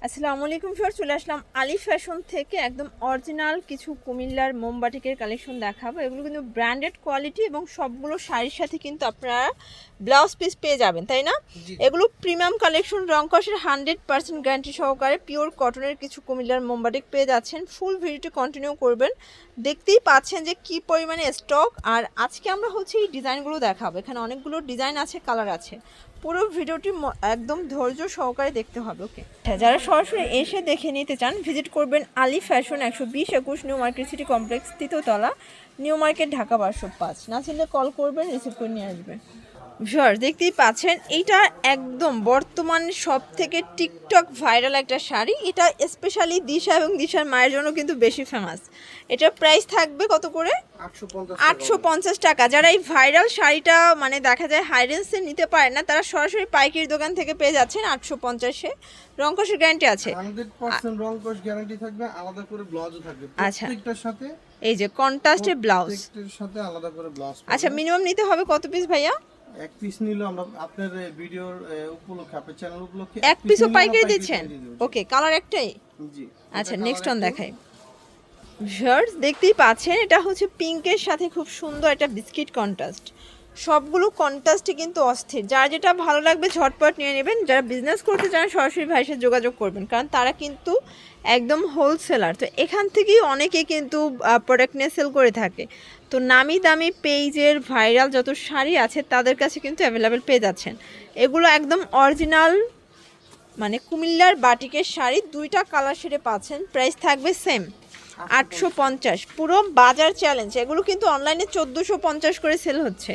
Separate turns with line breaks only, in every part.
আসসালামু আলাইকুম ভিউয়ার্স, চলে আসলাম আলী ফ্যাশন থেকে একদম অরিজিনাল কিছু কুমিল্লার মোমবাটিকের কালেকশন দেখাবো। এগুলো কিন্তু ব্র্যান্ডেড কোয়ালিটি এবং সবগুলো শাড়ির সাথে কিন্তু আপনারা ব্লাউজ পিস পেয়ে যাবেন, তাই না? এগুলো প্রিমিয়াম কালেকশন, রংকশের 100% গ্যারান্টি সহকারে পিওর কটনের কিছু কুমিল্লার মোমবাটিক পেয়ে যাচ্ছেন। ফুল ভিডিওটি কন্টিনিউ করবেন, দেখতেই পাচ্ছেন যে কি পরিমাণে স্টক। আর আজকে আমরা এই ডিজাইনগুলো দেখাবো। এখানে অনেকগুলো ডিজাইন আছে, কালার আছে। পুরো ভিডিওটি একদম ধৈর্য সহকারে দেখতে হবে। ওকে, যারা সরাসরি এসে দেখে নিতে চান ভিজিট করবেন Ali fashion, 120-21 new market city complex, তৃতীয়তলা, নিউ মার্কেট, ঢাকা 1205। না চিনলে কল করবেন, রিসিভ করে নিয়ে আসবে। ভিউয়ার্স, দেখতেই পাচ্ছেন এইটা একদম বর্তমান সব থেকে টিকটক ভাইরাল একটা শাড়ি। এটা স্পেশালি দিশা এবং দিশার মায়ের জন্য কিন্তু বেশি ফেমাস। এটার প্রাইস থাকবে কত করে? 850 টাকা। যারা এই ভাইরাল শাড়িটা দেখা যায় হাই রেঞ্জে নিতে পারে না, তারা সরাসরি পাইকারি দোকান থেকে পেয়ে যাচ্ছেন 850-এ। রংকশের গ্যারান্টি আছে,
100% রংকশ গ্যারান্টি থাকবে, আলাদা করে ব্লাউজও থাকবে প্রত্যেকটার সাথে।
এই যে কন্ট্রাস্টের ব্লাউজ,
প্রত্যেকটার সাথে আলাদা করে ব্লাউজ।
আচ্ছা, মিনিমাম নিতে হবে কত পিস ভাইয়া?
এক পিস নিলো আমরা আপনার ভিডিওর উপলক্ষে, আপনার চ্যানেল উপলক্ষে
এক পিসও পাইকারি দিচ্ছেন? ওকে, কালার একটাই?
জি।
আচ্ছা, নেক্সট ওয়ান দেখাই। ভিউয়ার্স, দেখতেই পাচ্ছেন এটা পিঙ্কের সাথে খুব সুন্দর একটা বিস্কিট কন্ট্রাস্ট। সবগুলো কন্ট্রাস্টে কিন্তু অস্থির। যার যেটা ভালো লাগবে ঝটপট নিয়ে নেবেন। যারা বিজনেস করতে চান সরাসরি ভাইয়ের সাথে যোগাযোগ করবেন, কারণ তারা কিন্তু একদম হোলসেলার। তো এখান থেকেই অনেকে কিন্তু প্রোডাক্ট নিয়ে সেল করে থাকে। তো নামি দামি পেজের ভাইরাল যত শাড়ি আছে তাদের কাছে কিন্তু অ্যাভেলেবেল পেয়ে যাচ্ছেন। এগুলো একদম অরিজিনাল কুমিল্লার বাটিকের শাড়ি। দুইটা কালার শেডে পাচ্ছেন। প্রাইস থাকবে সেম, 850। পুরো বাজার চ্যালেঞ্জ। এগুলো কিন্তু অনলাইনে 1450 করে সেল হচ্ছে,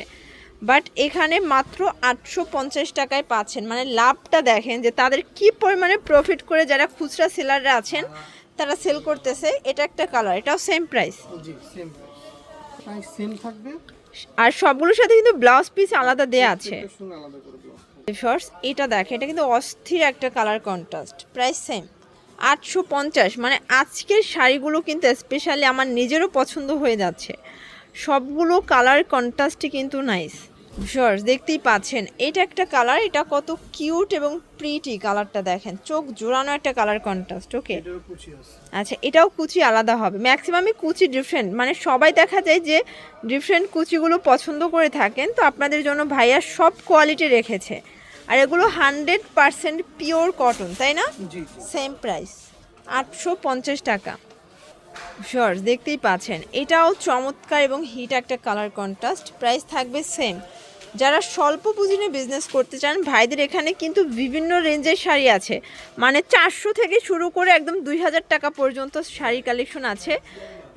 বাট এখানে মাত্র 850 টাকায় পাচ্ছেন। লাভটা দেখেন যে তাদের কি পরিমাণে প্রফিট করে যারা খুচরা সেলাররা আছেন তারা সেল করতেছে। এটা একটা কালার, এটাও সেম প্রাইস।
জি, সেম প্রাইস সেম থাকবে।
আর সবগুলোর সাথে কিন্তু ব্লাউজ পিস আলাদা দেয়া আছে।
আলাদা করে ব্লাউজ।
এটা দেখেন, এটা কিন্তু অস্থির একটা কালার কন্ট্রাস্ট। Price same, 850। আজকের শাড়িগুলো কিন্তু স্পেশালি আমার নিজেরও পছন্দ হয়ে যাচ্ছে। সবগুলো কালার কন্ট্রাস্টই কিন্তু নাইস। ভিউয়ার্স, দেখতেই পাচ্ছেন এটা একটা কালার। এটা কত কিউট এবং প্রিটি, কালারটা দেখেন, চোখ জোড়ানো একটা কালার কন্ট্রাস্ট। ওকে, আচ্ছা, এটাও কুচি আলাদা হবে। ম্যাক্সিমামই কুচি ডিফারেন্ট, সবাই দেখা যায় যে ডিফারেন্ট কুচিগুলো পছন্দ করে থাকেন। তো আপনাদের জন্য ভাইয়া সব কোয়ালিটি রেখেছে। আর এগুলো 100% পিওর কটন, তাই না? সেম প্রাইস, 850 টাকা। শিওর, দেখতেই পাচ্ছেন এটাও চমৎকার এবং হিট একটা কালার কন্ট্রাস্ট। প্রাইস থাকবে সেম। যারা স্বল্প পুঁজি নিয়ে বিজনেস করতে চান, ভাইদের এখানে কিন্তু বিভিন্ন রেঞ্জের শাড়ি আছে। 400 থেকে শুরু করে একদম 2000 টাকা পর্যন্ত শাড়ি কালেকশন আছে।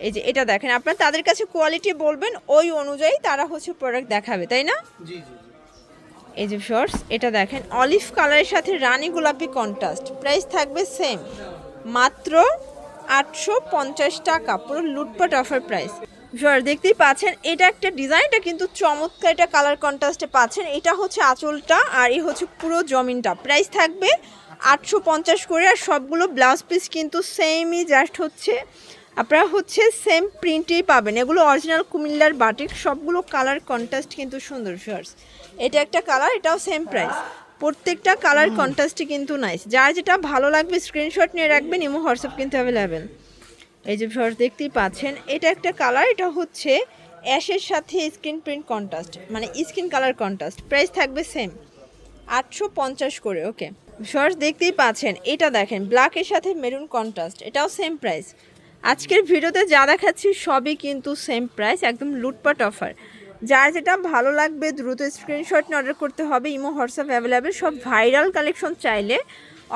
এই যে এটা দেখেন, আপনারা তাদের কাছে কোয়ালিটি বলবেন, ওই অনুযায়ী তারা প্রোডাক্ট দেখাবে, তাই না?
জি জি।
এই যে শর্টস, এটা দেখেন অলিভ কালারের সাথে রানী গোলাপি কন্ট্রাস্ট। প্রাইস থাকবে সেম, মাত্র 850 টাকা। পুরো লুটপাট অফার প্রাইস। শর্টস, দেখতেই পাচ্ছেন এটা একটা ডিজাইনটা কিন্তু চমৎকার, এটা কালার কন্ট্রাস্টে পাচ্ছেন। এটা আঁচলটা, আর এই পুরো জমিনটা। প্রাইস থাকবে 850 করে। আর সবগুলো ব্লাউজ পিস কিন্তু সেমই, জাস্ট আপনারা সেম প্রিন্টেই পাবেন। এগুলো অরিজিনাল কুমিল্লার বাটিক। সবগুলো কালার কন্ট্রাস্ট কিন্তু সুন্দর। শর্টস, এটা একটা কালার, এটাও সেম প্রাইস। প্রত্যেকটা কালার কন্ট্রাস্টই কিন্তু নাইস। যার যেটা ভালো লাগবে স্ক্রিনশট নিয়ে রাখবেন, ইমো হোয়াটসঅ্যাপ কিন্তু অ্যাভেলেবেল। এই যে শর্টস, দেখতেই পাচ্ছেন এটা একটা কালার। এটা অ্যাশের সাথে skin print contrast, skin colour contrast. Price থাকবে সেম, 850 করে। ওকে, শর্টস, দেখতেই পাচ্ছেন এটা দেখেন ব্ল্যাকের সাথে মেরুন কন্ট্রাস্ট। এটাও সেম প্রাইস। আজকের ভিডিওতে যা দেখাচ্ছি সবই কিন্তু সেম প্রাইস, একদম লুটপাট অফার। যার যেটা ভালো লাগবে দ্রুত স্ক্রিনশট নিয়ে অর্ডার করতে হবে। Imo WhatsApp available. সব ভাইরাল কালেকশন চাইলে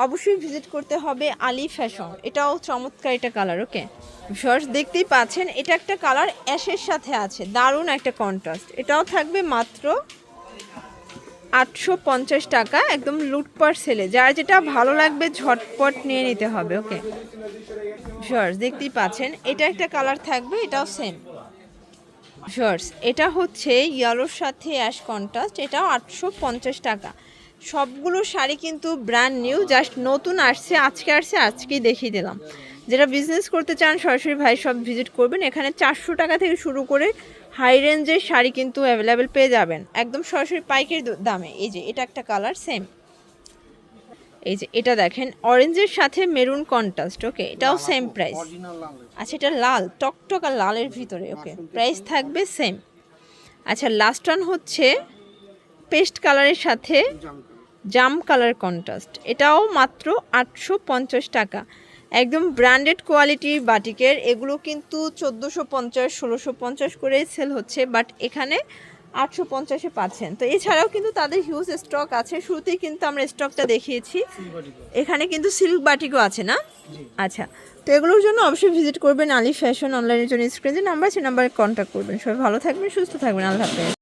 অবশ্যই ভিজিট করতে হবে আলী ফ্যাশন। এটাও চমৎকার একটা কালার। ওকে, শর্টস, দেখতেই পাচ্ছেন এটা একটা কালার অ্যাশের সাথে আছে, দারুণ একটা কন্ট্রাস্ট। এটাও থাকবে মাত্র 850 টাকা, একদম লুটপাট সেলে। যার যেটা ভালো লাগবে ঝটপট নিয়ে নিতে হবে। ওকে, শর্টস, দেখতেই পাচ্ছেন এটা একটা কালার থাকবে, এটাও সেম। শর্টস, এটা ইয়েলোর সাথে অ্যাশ কন্ট্রাস্ট। এটাও 850 টাকা। সবগুলো শাড়ি কিন্তু ব্র্যান্ড নিউ, জাস্ট নতুন আসছে, আজকেই দেখিয়ে দিলাম। যারা বিজনেস করতে চান সরাসরি ভাই সব ভিজিট করবেন। এখানে 400 টাকা থেকে শুরু করে হাই রেঞ্জের শাড়ি কিন্তু অ্যাভেলেবেল পেয়ে যাবেন, একদম সরাসরি পাইকারি দামে। এই যে এটা একটা কালার সেম। এই যে এটা দেখেন অরেঞ্জের সাথে মেরুন কন্ট্রাস্ট, ওকে এটাও সেম প্রাইস।
অরিজিনাল লাল।
আচ্ছা এটা লাল টকটকা লালের ভিতরে, ওকে প্রাইস থাকবে সেম। আচ্ছা লাস্ট ওয়ান হচ্ছে পেস্ট কালারের সাথে জাম কালার কন্ট্রাস্ট, এটাও মাত্র 850 টাকা। একদম ব্র্যান্ডেড কোয়ালিটি বাটিকের, এগুলো কিন্তু 1450 1650 করে সেল হচ্ছে, বাট এখানে 850-এ পাচ্ছেন। তো এছাড়াও কিন্তু তাদের হিউজ স্টক আছে, শুরুতেই কিন্তু আমরা স্টকটা দেখিয়েছি। এখানে কিন্তু সিল্ক বাটিকও আছে না? আচ্ছা, তো এগুলোর জন্য অবশ্যই ভিজিট করবেন আলী ফ্যাশন অনলাইনের জন্য স্ক্রিনে নাম্বার আছে, নাম্বারে কন্ট্যাক্ট করবেন। সবাই ভালো থাকবেন, সুস্থ থাকবেন, আল্লাহ হাফেজ।